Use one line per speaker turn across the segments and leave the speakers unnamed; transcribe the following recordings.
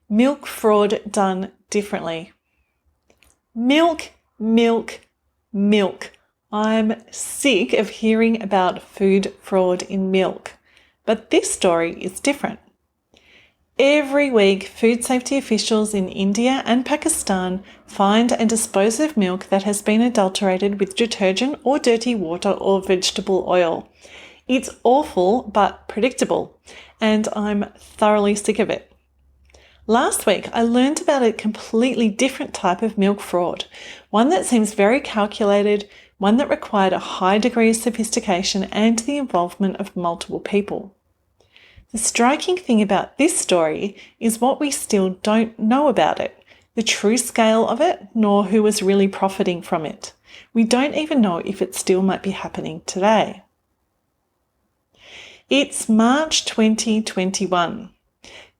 Milk fraud done differently. Milk, milk, milk. I'm sick of hearing about food fraud in milk, but this story is different. Every week, food safety officials in India and Pakistan find and dispose of milk that has been adulterated with detergent or dirty water or vegetable oil. It's awful but predictable, and I'm thoroughly sick of it. Last week, I learned about a completely different type of milk fraud, one that seems very calculated, one that required a high degree of sophistication and the involvement of multiple people. The striking thing about this story is what we still don't know about it, the true scale of it, nor who was really profiting from it. We don't even know if it still might be happening today. It's March 2021.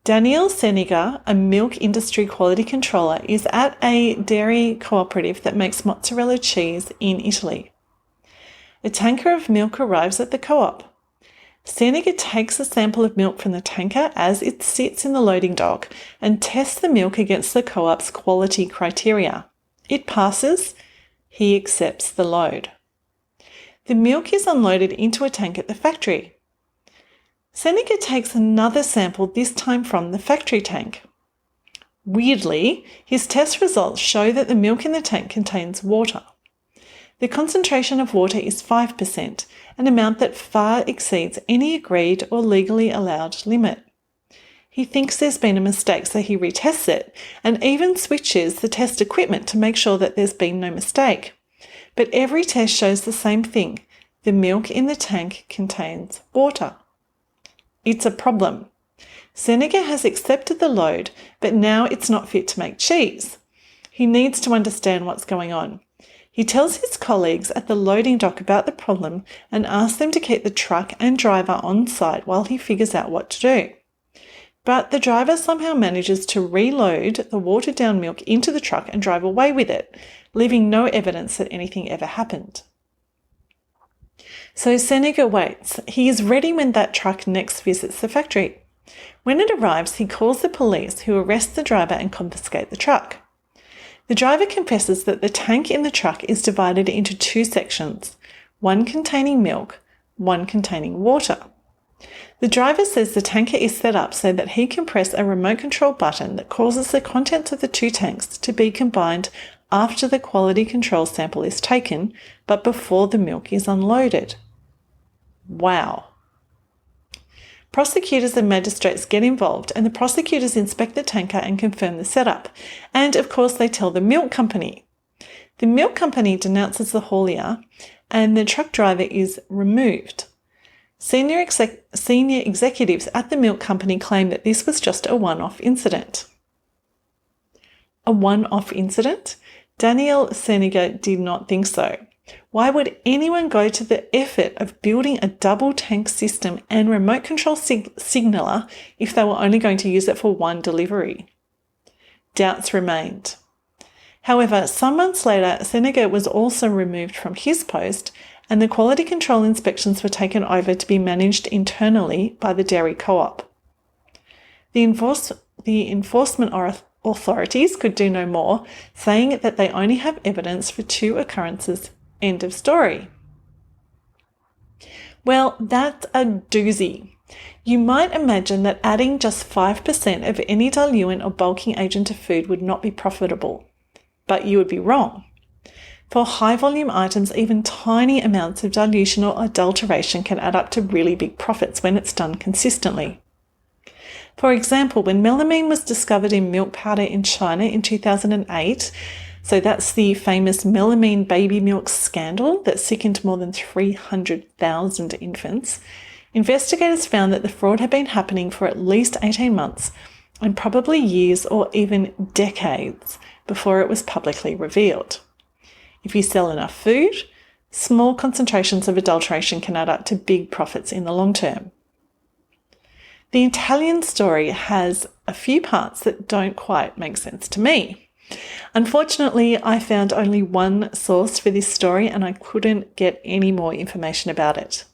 Daniel Seniger, a milk industry quality controller, is at a dairy cooperative that makes mozzarella cheese in Italy. A tanker of milk arrives at the co-op. Seniger takes a sample of milk from the tanker as it sits in the loading dock and tests the milk against the co-op's quality criteria. It passes. He accepts the load. The milk is unloaded into a tank at the factory. Seniger takes another sample, this time from the factory tank. Weirdly, his test results show that the milk in the tank contains water. The concentration of water is 5%, an amount that far exceeds any agreed or legally allowed limit. He thinks there's been a mistake, so he retests it and even switches the test equipment to make sure that there's been no mistake. But every test shows the same thing. The milk in the tank contains water. It's a problem. Seniger has accepted the load, but now it's not fit to make cheese. He needs to understand what's going on. He tells his colleagues at the loading dock about the problem and asks them to keep the truck and driver on site while he figures out what to do. But the driver somehow manages to reload the watered-down milk into the truck and drive away with it, leaving no evidence that anything ever happened. So Seniger waits. He is ready when that truck next visits the factory. When it arrives, he calls the police, who arrest the driver and confiscate the truck. The driver confesses that the tank in the truck is divided into two sections, one containing milk, one containing water. The driver says the tanker is set up so that he can press a remote control button that causes the contents of the two tanks to be combined after the quality control sample is taken, but before the milk is unloaded. Wow. Prosecutors and magistrates get involved, and the prosecutors inspect the tanker and confirm the setup. And of course they tell the milk company. The milk company denounces the haulier and the truck driver is removed. Senior executives at the milk company claim that this was just a one-off incident. A one-off incident? Daniel Seniger did not think so. Why would anyone go to the effort of building a double tank system and remote control signaler if they were only going to use it for one delivery? Doubts remained. However, some months later, Seniger was also removed from his post and the quality control inspections were taken over to be managed internally by the dairy co-op. The enforcement authorities could do no more, saying that they only have evidence for 2 occurrences. End of story. Well, that's a doozy. You might imagine that adding just 5% of any diluent or bulking agent to food would not be profitable, but you would be wrong. For high-volume items, even tiny amounts of dilution or adulteration can add up to really big profits when it's done consistently. For example, when melamine was discovered in milk powder in China in 2008, so that's the famous melamine baby milk scandal that sickened more than 300,000 infants, investigators found that the fraud had been happening for at least 18 months and probably years or even decades before it was publicly revealed. If you sell enough food, small concentrations of adulteration can add up to big profits in the long term. The Italian story has a few parts that don't quite make sense to me. Unfortunately, I found only one source for this story and I couldn't get any more information about it.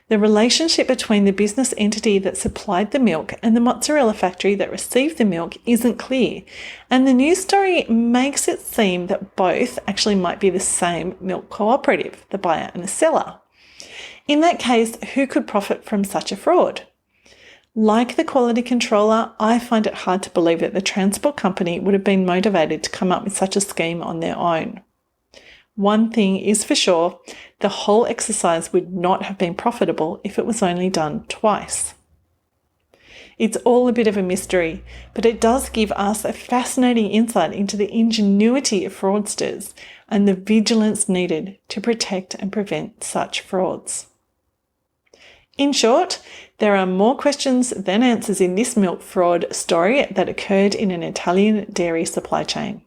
The relationship between the business entity that supplied the milk and the mozzarella factory that received the milk isn't clear, and the news story makes it seem that both actually might be the same milk cooperative, the buyer and the seller. In that case, who could profit from such a fraud? Like the quality controller, I find it hard to believe that the transport company would have been motivated to come up with such a scheme on their own. One thing is for sure, the whole exercise would not have been profitable if it was only done twice. It's all a bit of a mystery, but it does give us a fascinating insight into the ingenuity of fraudsters and the vigilance needed to protect and prevent such frauds. In short, there are more questions than answers in this milk fraud story that occurred in an Italian dairy supply chain.